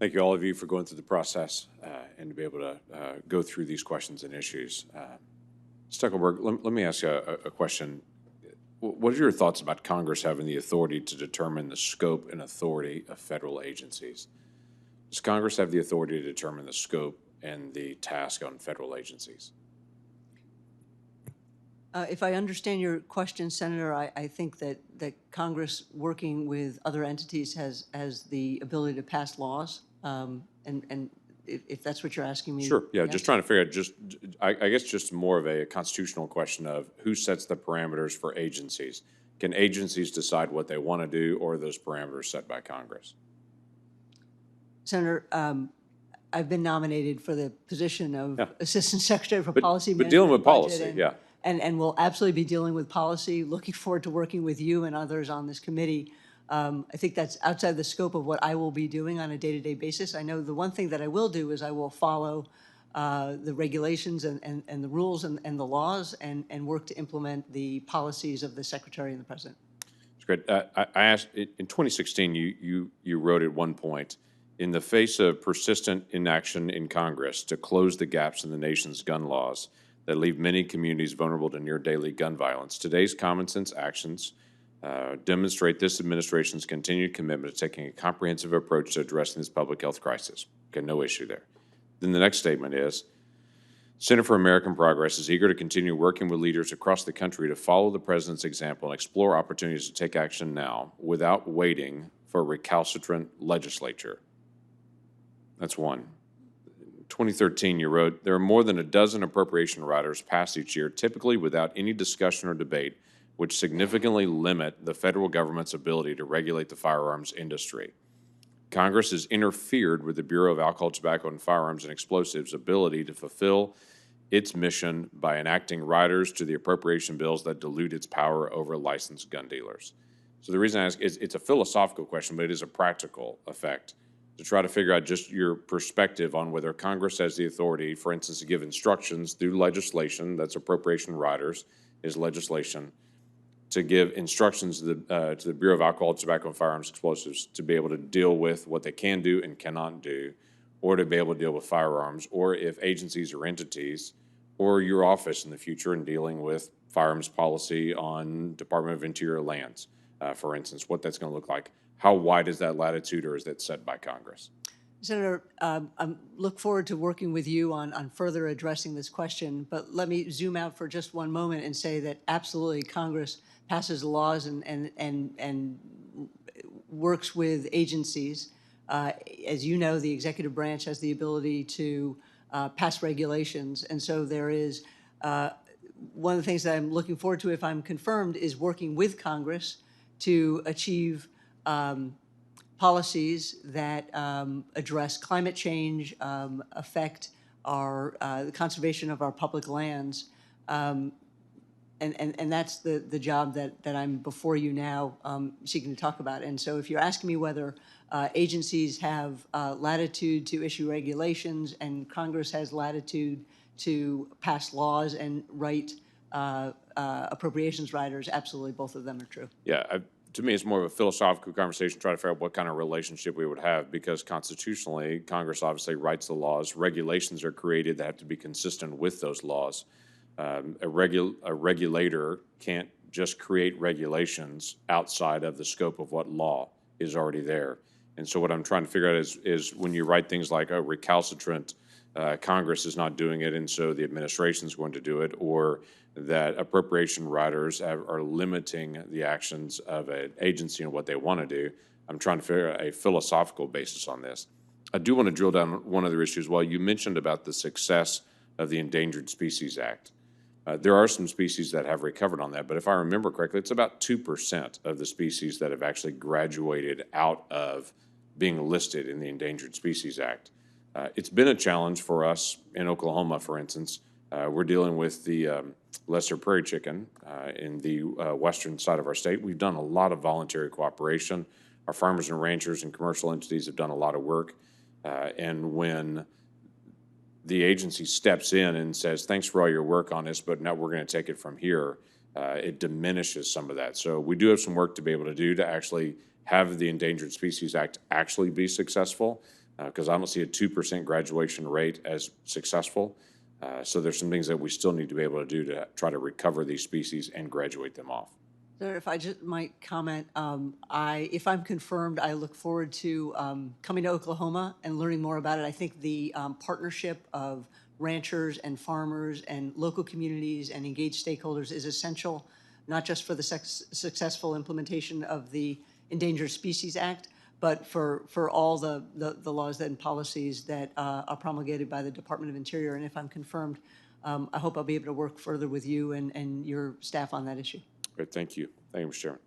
Thank you, all of you, for going through the process and to be able to go through these questions and issues. Stachelberg, let me ask you a question. What are your thoughts about Congress having the authority to determine the scope and authority of federal agencies? Does Congress have the authority to determine the scope and the task on federal agencies? If I understand your question, Senator, I think that Congress, working with other entities, has the ability to pass laws. And if that's what you're asking me. Sure. Yeah, yes? just trying to figure out I guess just more of a constitutional question of who sets the parameters for agencies. Can agencies decide what they want to do, or are those parameters set by Congress? Senator, I've been nominated for the position of Assistant Secretary for Policy But Management. dealing with Budget, policy, and, yeah. And we'll absolutely be dealing with policy. Looking forward to working with you and others on this committee. I think that's outside the scope of what I will be doing on a day-to-day basis. I know the one thing that I will do is I will follow the regulations and the rules and the laws and work to implement the policies of the Secretary and the President. That's great. I asked, in 2016, you wrote at one point, in the face of persistent inaction in Congress to close the gaps in the nation's gun laws that leave many communities vulnerable to near daily gun violence, today's common sense actions demonstrate this administration's continued commitment to taking a comprehensive approach to addressing this public health crisis. Okay, no issue there. Then the next statement is, Center for American Progress is eager to continue working with leaders across the country to follow the President's example and explore opportunities to take action now without waiting for a recalcitrant legislature. That's one. In 2013, you wrote, there are more than a dozen appropriation riders passed each year, typically without any discussion or debate, which significantly limit the federal government's ability to regulate the firearms industry. Congress has interfered with the Bureau of Alcohol, Tobacco, and Firearms and Explosives' ability to fulfill its mission by enacting riders to the appropriation bills that dilute its power over licensed gun dealers. So the reason I ask is it's a philosophical question, but it is a practical effect to try to figure out just your perspective on whether Congress has the authority, for instance, to give instructions through legislation, that's appropriation riders, is legislation, to give instructions to the Bureau of Alcohol, Tobacco, and Firearms Explosives to be able to deal with what they can do and cannot do, or to be able to deal with firearms, or if agencies or entities, or your office in the future in dealing with firearms policy on Department of Interior lands, for instance, what that's going to look like. How wide is that latitude, or is that set by Congress? Senator, I look forward to working with you on further addressing this question, but let me zoom out for just one moment and say that absolutely Congress passes laws and works with agencies. As you know, the executive branch has the ability to pass regulations, and so there is one of the things that I'm looking forward to, if I'm confirmed, is working with Congress to achieve policies that address climate change, affect the conservation of our public lands, and that's the job that I'm before you now seeking to talk about. And so if you're asking me whether agencies have latitude to issue regulations and Congress has latitude to pass laws and write appropriations riders, absolutely both of them are true. Yeah, to me, it's more of a philosophical conversation, trying to figure out what kind of relationship we would have, because constitutionally, Congress obviously writes the laws. Regulations are created that have to be consistent with those laws. A regulator can't just create regulations outside of the scope of what law is already there. And so what I'm trying to figure out is when you write things like a recalcitrant, Congress is not doing it, and so the administration is going to do it, or that appropriation riders are limiting the actions of an agency and what they want to do. I'm trying to figure out a philosophical basis on this. I do want to drill down on one other issue as well. You mentioned about the success of the Endangered Species Act. There are some species that have recovered on that, but if I remember correctly, it's about 2% of the species that have actually graduated out of being listed in the Endangered Species Act. It's been a challenge for us in Oklahoma, for instance. We're dealing with the lesser prairie chicken in the western side of our state. We've done a lot of voluntary cooperation. Our farmers and ranchers and commercial entities have done a lot of work. And when the agency steps in and says, thanks for all your work on this, but now we're going to take it from here, it diminishes some of that. So we do have some work to be able to do to actually have the Endangered Species Act actually be successful. because I don't see a 2% graduation rate as successful. So there's some things that we still need to be able to do to try to recover these species and graduate them off. Sir, if I just might comment, if I'm confirmed, I look forward to coming to Oklahoma and learning more about it. I think the partnership of ranchers and farmers and local communities and engaged stakeholders is essential, not just for the successful implementation of the Endangered Species Act, but for all the laws and policies that are promulgated by the Department of Interior. And if I'm confirmed, I hope I'll be able to work further with you and your staff on that issue. Great, thank you. Thank you, Mr. Chairman.